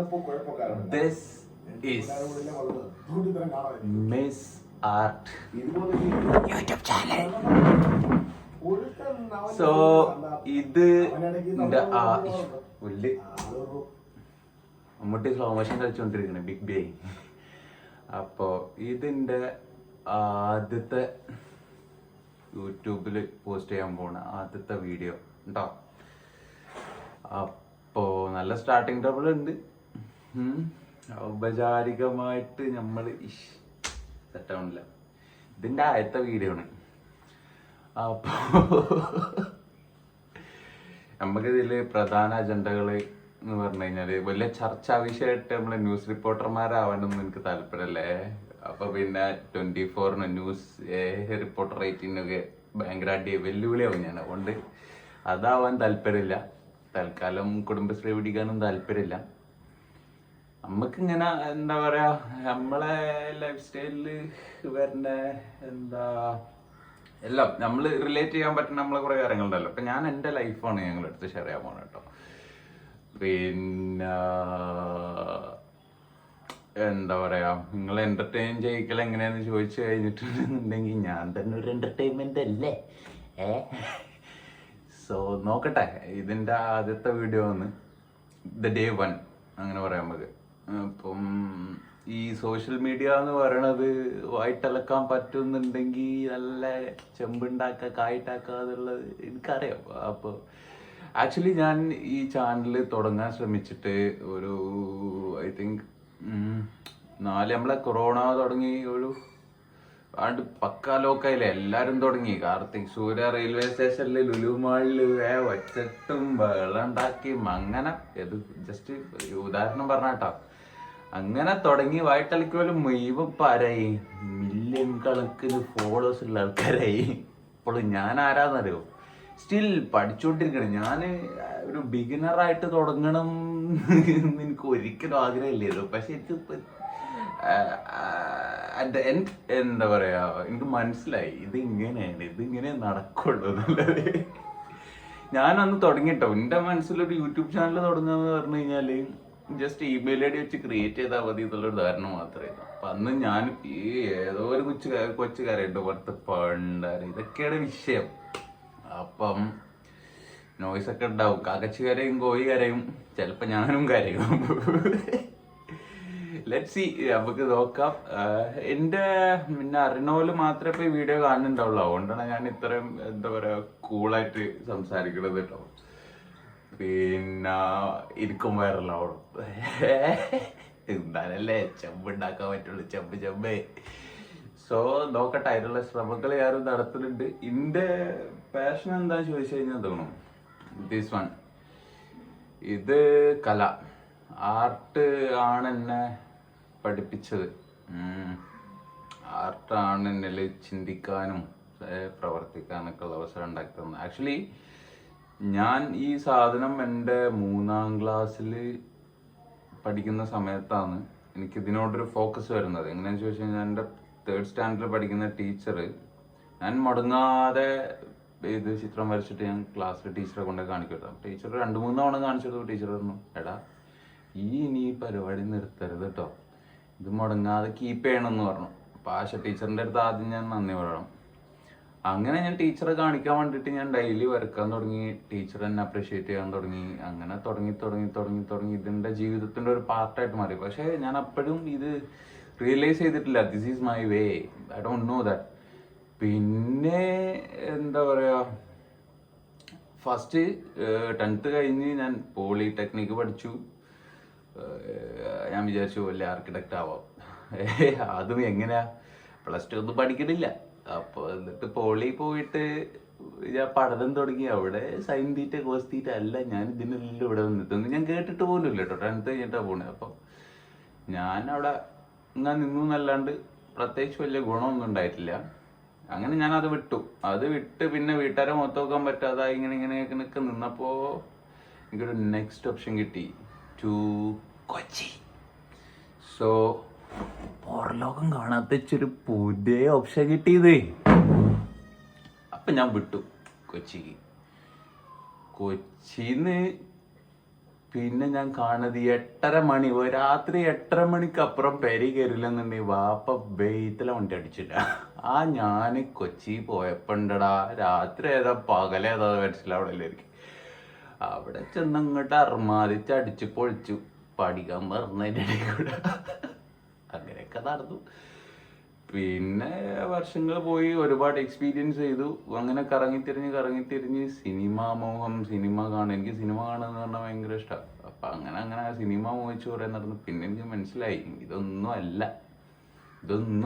This is Miss Art YouTube channel. So ഇത് Mammootty slow motion കളിച്ചുകൊണ്ടിരിക്കണേ Big B. അപ്പോൾ ഇതിൻ്റെ ആദ്യത്തെ യൂട്യൂബിൽ പോസ്റ്റ് ചെയ്യാൻ പോണ ആദ്യത്തെ വീഡിയോ ഉണ്ടോ. അപ്പോൾ നല്ല സ്റ്റാർട്ടിങ് ട്രബിൾ ഉണ്ട്. ഔപചാരികമായിട്ട് നമ്മൾ സെറ്റാവണില്ല. ഇതിൻ്റെ ആദ്യത്തെ വീഡിയോ ആണ്. അപ്പോൾ നമുക്കിതിൽ പ്രധാന അജണ്ടകൾ എന്ന് പറഞ്ഞു കഴിഞ്ഞാൽ വലിയ ചർച്ചാ വിഷയമായിട്ട് നമ്മൾ ന്യൂസ് റിപ്പോർട്ടർമാരാവാനൊന്നും എനിക്ക് താല്പര്യമല്ലേ. അപ്പൊ പിന്നെ 24 ന്യൂസ് റിപ്പോർട്ടർ റേറ്റിംഗൊക്കെ ഭയങ്കര വെല്ലുവിളിയാവും ഞാൻ. അതുകൊണ്ട് അതാവാൻ താല്പര്യമില്ല. തൽക്കാലം കുടുംബശ്രീ പിടിക്കാനും താല്പര്യമില്ല. നമുക്കിങ്ങനെ എന്താ പറയാ, നമ്മളെ ലൈഫ് സ്റ്റൈലില് വരുന്ന എല്ലാം നമ്മൾ റിലേറ്റ് ചെയ്യാൻ പറ്റുന്ന നമ്മളെ കുറെ കാര്യങ്ങളുണ്ടല്ലോ. അപ്പൊ ഞാൻ എൻ്റെ ലൈഫാണ് ഞങ്ങളെടുത്ത് ഷെയർ ചെയ്യാൻ പോണത് കേട്ടോ. പിന്നെ എന്താ പറയാ, നിങ്ങൾ എന്റർടൈൻ ചെയ്യിക്കൽ എങ്ങനെയാന്ന് ചോദിച്ചു കഴിഞ്ഞിട്ടുണ്ടെങ്കിൽ ഞാൻ തന്നെ ഒരു എന്റർടൈൻമെന്റ് അല്ലേ. സോ നോക്കട്ടെ, ഇതിന്റെ ആദ്യത്തെ വീഡിയോ ആണ്, ദ ഡേ 1 അങ്ങനെ പറയാൻ നമുക്ക്. അപ്പം ഈ സോഷ്യൽ മീഡിയ എന്ന് പറയണത് വായിട്ടലക്കാൻ പറ്റുന്നുണ്ടെങ്കിൽ നല്ല ചെമ്പുണ്ടാക്കുക കായിട്ടാക്കാന്നുള്ളത് എനിക്കറിയാം. അപ്പോൾ ആക്ച്വലി ഞാൻ ഈ ചാനൽ തുടങ്ങാൻ ശ്രമിച്ചിട്ട് ഒരു ഐ തിങ്ക് നമ്മളെ കൊറോണ തുടങ്ങി ഒരു പക്കാ ലോക്കായില്ലേ, എല്ലാരും തുടങ്ങി. കാർത്തിക് സൂര്യ റെയിൽവേ സ്റ്റേഷനിൽ ലുലു മാളില് വച്ചിട്ടും വെള്ളം ഉണ്ടാക്കി അങ്ങനെ, ഇത് ജസ്റ്റ് ഉദാഹരണം പറഞ്ഞാട്ടോ. അങ്ങനെ തുടങ്ങി വായിട്ടളിക്കോലും മുഴുവൻ പാരായി, മില്യൺ കണക്കിന് ഫോളോവേഴ്സ് ഉള്ള ആൾക്കാരായി. ഇപ്പോൾ ഞാൻ ആരാന്നറിയോ, സ്റ്റിൽ പഠിച്ചുകൊണ്ടിരിക്കണം. ഞാൻ ഒരു ബിഗിനറായിട്ട് തുടങ്ങണം എന്ന് എനിക്ക് ഒരിക്കലും ആഗ്രഹമില്ലായിരുന്നു. പക്ഷെ എനിക്ക് എന്താ പറയാ, എനിക്ക് മനസ്സിലായി ഇതിങ്ങനെ നടക്കുള്ളൂ എന്നുള്ളത്. ഞാനന്ന് തുടങ്ങിട്ടോ, എൻ്റെ മനസ്സിലൊരു യൂട്യൂബ് ചാനൽ തുടങ്ങുക എന്ന് പറഞ്ഞു കഴിഞ്ഞാല് ജസ്റ്റ് ഇമെയിൽ ഐ ഡി വെച്ച് ക്രിയേറ്റ് ചെയ്താൽ മതി എന്നുള്ളൊരു ധാരണ മാത്രമേ. അപ്പൊ അന്ന് ഞാൻ ഏതോ ഒരു കൊച്ചുകാരുണ്ട് പുറത്ത് പണ്ടാര്, ഇതൊക്കെയാണ് വിഷയം. അപ്പം നോയ്സ് ഒക്കെ ഉണ്ടാവും, കാക്കച്ചി കരയും കോഴി കരയും, ചിലപ്പോ ഞാനും കരയും. ലെറ്റ് സി, നമുക്ക് നോക്കാം. എൻ്റെ പിന്നെ അറിഞ്ഞ മാത്രമേ ഇപ്പൊ ഈ വീഡിയോ കാണുന്നുണ്ടാവുള്ളൂ. അതുകൊണ്ടാണ് ഞാൻ ഇത്രയും എന്താ പറയാ കൂളായിട്ട് സംസാരിക്കണത് കേട്ടോ. പിന്നെ ഇരിക്കും വൈറലാവണം എന്തായാലല്ലേ ചെമ്പുണ്ടാക്കാൻ പറ്റുള്ളൂ, ചെമ്പ്. സോ നോക്കട്ടെ, അതിനുള്ള ശ്രമങ്ങൾ ഞാനും നടത്തുന്നുണ്ട്. എൻ്റെ പാഷൻ എന്താന്ന് ചോദിച്ചു കഴിഞ്ഞാൽ തോന്നും ദിസ് വൺ, ഇത് കല ആർട്ട് ആണ് എന്നെ പഠിപ്പിച്ചത്. ആർട്ടാണ് എന്നിൽ ചിന്തിക്കാനും പ്രവർത്തിക്കാനൊക്കെ ഉള്ള അവസരം ഉണ്ടാക്കി തന്നത്. ആക്ച്വലി ഞാൻ ഈ സാധനം എൻ്റെ 3ാം ക്ലാസ്സിൽ പഠിക്കുന്ന സമയത്താണ് എനിക്ക് ഇതിനോടൊരു ഫോക്കസ് വരുന്നത്. എങ്ങനെയാണെന്ന് ചോദിച്ചു കഴിഞ്ഞാൽ എൻ്റെ 3rd സ്റ്റാൻഡേർഡിൽ പഠിക്കുന്ന ടീച്ചർ, ഞാൻ മുടങ്ങാതെ ഇത് ചിത്രം വരച്ചിട്ട് ഞാൻ ക്ലാസ്സിൽ ടീച്ചറെ കൊണ്ടേ കാണിക്കും. ടീച്ചർ 2-3 തവണ കാണിച്ചത് ടീച്ചർ പറഞ്ഞു, എടാ നീ പരിപാടി നിർത്തരുത് കേട്ടോ, ഇത് മുടങ്ങാതെ കീപ്പ് ചെയ്യണമെന്ന് പറഞ്ഞു. അപ്പോൾ ആശ ടീച്ചറിൻ്റെ അടുത്ത് ആദ്യം ഞാൻ നന്ദി പറയണം. അങ്ങനെ ഞാൻ ടീച്ചറെ കാണിക്കാൻ വേണ്ടിയിട്ട് ഞാൻ ഡെയിലി വരക്കാൻ തുടങ്ങി, ടീച്ചർ എന്നെ അപ്രീഷിയേറ്റ് ചെയ്യാൻ തുടങ്ങി. അങ്ങനെ തുടങ്ങി ഇതിൻ്റെ ജീവിതത്തിൻ്റെ ഒരു പാർട്ടായിട്ട് മാറി. പക്ഷേ ഞാൻ അപ്പോഴും ഇത് റിയലൈസ് ചെയ്തിട്ടില്ല, this is my way, I don't know that. പിന്നെ എന്താ പറയുക, ഫസ്റ്റ് 10th കഴിഞ്ഞ് ഞാൻ പോളിടെക്നിക്ക് പഠിച്ചു. ഞാൻ വിചാരിച്ചു വലിയ ആർക്കിടെക്റ്റ് ആവാം. അതും എങ്ങനെയാ, +2 ഒന്നും പഠിക്കണില്ല. അപ്പോൾ എന്നിട്ട് പോളി പോയിട്ട് ഞാൻ പഠനം തുടങ്ങി. അവിടെ സൈൻ തീറ്റ കോസ് തീറ്റ അല്ല, ഞാൻ ഇതിനെല്ലാം ഇവിടെ വന്നിട്ടൊന്നും ഞാൻ കേട്ടിട്ട് പോലും ഇല്ല കേട്ടോ. 10th കഴിഞ്ഞിട്ടാണ് പോണേ. അപ്പോൾ ഞാൻ അവിടെ ഇങ്ങനെ നിന്നു എന്നല്ലാണ്ട് പ്രത്യേകിച്ച് വലിയ ഗുണമൊന്നും ഉണ്ടായിട്ടില്ല. അങ്ങനെ ഞാൻ അത് വിട്ട് പിന്നെ വീട്ടുകാരെ മൊത്തം നോക്കാൻ പറ്റാതെ ഇങ്ങനെയൊക്കെ നിന്നപ്പോൾ എനിക്കൊരു നെക്സ്റ്റ് ഓപ്ഷൻ കിട്ടി, ടു കൊച്ചി. സോ പുറലോകം കാണാത്ത ഒരു പുതിയ ഓപ്ഷൻ കിട്ടിയത്. അപ്പം ഞാൻ വിട്ടു കൊച്ചിക്ക്. കൊച്ചിന്ന് പിന്നെ ഞാൻ കാണുന്നത് 8:30 മണി, രാത്രി 8:30 മണിക്കപ്പുറം പെരി കയറില്ലെന്നുണ്ടെങ്കിൽ വാപ്പ വെയിത്തിലെ വണ്ടി അടിച്ചില്ല. ഞാൻ കൊച്ചി പോയപ്പോണ്ടടാ, രാത്രി ഏതാ പകലേതാ മനസ്സിലാവണല്ലായിരിക്കും. അവിടെ ചെന്ന് അങ്ങോട്ട് അർമാദിച്ച് അടിച്ച് പൊളിച്ചു, പഠിക്കാൻ പറഞ്ഞതിൻ്റെ ഇടയിൽ കൂടെ അങ്ങനെയൊക്കെ നടന്നു. പിന്നെ വർഷങ്ങൾ പോയി, ഒരുപാട് എക്സ്പീരിയൻസ് ചെയ്തു. അങ്ങനെ കറങ്ങിത്തിരിഞ്ഞ് സിനിമ മോഹം, സിനിമ കാണും. എനിക്ക് സിനിമ കാണുന്നത് പറഞ്ഞാൽ ഭയങ്കര ഇഷ്ടമാണ്. അപ്പം അങ്ങനെ സിനിമ മോഹിച്ച് കുറേ നടന്നു. പിന്നെ എനിക്ക് മനസ്സിലായി ഇതൊന്നും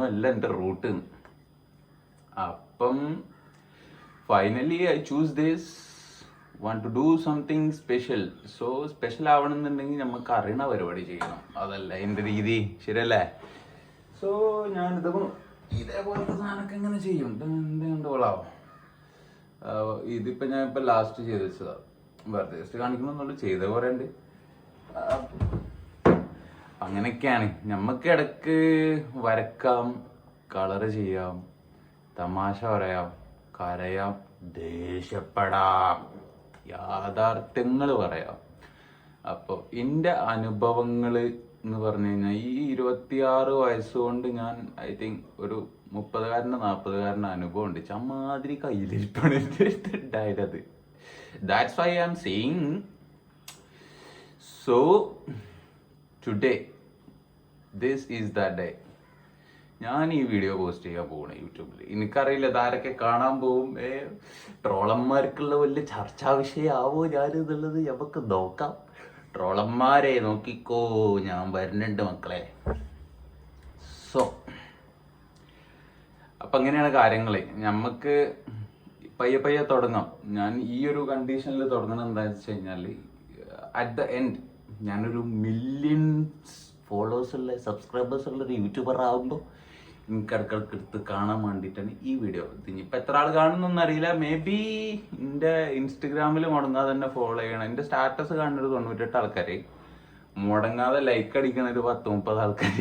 അല്ല എൻ്റെ റൂട്ട്. അപ്പം finally I choose this, want to do something special. So special ആവണമെന്നുണ്ടെങ്കിൽ നമുക്ക് അറിയണ പരിപാടി ചെയ്യണം, അതല്ല എൻ്റെ രീതി, ശരിയല്ലേ? സോ ഞാനിത് ഇതേപോലത്തെ സാധനമൊക്കെ എങ്ങനെ ചെയ്യും, എന്തുകൊള്ളാവും. ഇതിപ്പോൾ ഞാനിപ്പോൾ ലാസ്റ്റ് ചെയ്ത് വെച്ചതാണ്, വെറുതെ ജസ്റ്റ് കാണിക്കണമെന്നുള്ളൂ. ചെയ്ത കുറേ ഉണ്ട്. അങ്ങനെയൊക്കെയാണ്. നമുക്ക് ഇടയ്ക്ക് വരക്കാം, കളറ് ചെയ്യാം, തമാശ പറയാം, കരയാം, ദേഷ്യപ്പെടാം, യാഥാർത്ഥ്യങ്ങൾ പറയാം. അപ്പോൾ എൻ്റെ അനുഭവങ്ങൾ എന്ന് പറഞ്ഞു കഴിഞ്ഞാൽ ഈ 26 വയസ്സുകൊണ്ട് ഞാൻ ഐ തിങ്ക് ഒരു 30-40 അനുഭവം ഉണ്ട്. ചമ്മാതിരി കയ്യിലിരിപ്പാണ് ഉണ്ടായത്. That's why I am saying. So today this is the day. ഞാൻ ഈ വീഡിയോ പോസ്റ്റ് ചെയ്യാൻ പോകണേ യൂട്യൂബിൽ. എനിക്കറിയില്ല ഇതാരൊക്കെ കാണാൻ പോവും. ട്രോളന്മാർക്കുള്ള വലിയ ചർച്ചാ വിഷയമാവോ ഞാനിതുള്ളത്, നമുക്ക് നോക്കാം. ട്രോളന്മാരെ നോക്കിക്കോ, ഞാൻ വരുന്നുണ്ട് മക്കളെ. സോ അപ്പം അങ്ങനെയാണ് കാര്യങ്ങൾ. നമുക്ക് പയ്യെ തുടങ്ങാം. ഞാൻ ഈ ഒരു കണ്ടീഷനിൽ തുടങ്ങണം എന്താണെന്ന് വെച്ച് കഴിഞ്ഞാൽ, അറ്റ് ദ എൻഡ് ഞാനൊരു മില്യൺസ് ഫോളോവേഴ്സുള്ള സബ്സ്ക്രൈബേഴ്സുള്ള ഒരു യൂട്യൂബർ ആകുമ്പോൾ എനിക്ക് ഇടയ്ക്കിടയ്ക്ക് എടുത്ത് കാണാൻ വേണ്ടിയിട്ടാണ് ഈ വീഡിയോ. ഇനിയിപ്പോൾ എത്ര ആൾ കാണുന്നൊന്നും അറിയില്ല. മേ ബി എൻ്റെ ഇൻസ്റ്റഗ്രാമിൽ മുടങ്ങാതെ തന്നെ ഫോളോ ചെയ്യണം. എൻ്റെ സ്റ്റാറ്റസ് കാണുന്നൊരു 98 ആൾക്കാർ, മുടങ്ങാതെ ലൈക്ക് അടിക്കണ ഒരു 10-30 ആൾക്കാർ,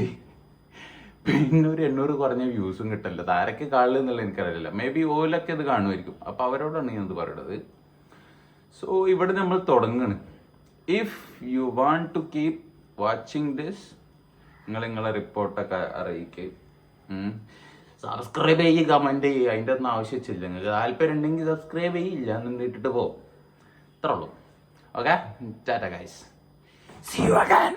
പിന്നെ ഒരു 800 കുറഞ്ഞ വ്യൂസും കിട്ടില്ല. ആരൊക്കെ കാണുക എന്നുള്ള എനിക്കറിയില്ല. മേ ബി ഓലൊക്കെ ഇത് കാണുമായിരിക്കും. അപ്പോൾ അവരോടാണ് ഞാനത് പറയുന്നത്. സോ ഇവിടെ നമ്മൾ തുടങ്ങണം. If you want to keep watching this, നിങ്ങളെ റിപ്പോർട്ടൊക്കെ അറിയിക്കുക. സബ്സ്ക്രൈബ് ചെയ്യുക, കമൻറ്റ് ചെയ്യുക. അതിൻ്റെ ഒന്നും ആവശ്യമില്ല. നിങ്ങൾക്ക് താല്പര്യം ഉണ്ടെങ്കിൽ സബ്സ്ക്രൈബ് ചെയ്യില്ല എന്നും ഇട്ടിട്ട് പോകും. ഇത്രേ ഉള്ളൂ. Okay, tata guys, see you again.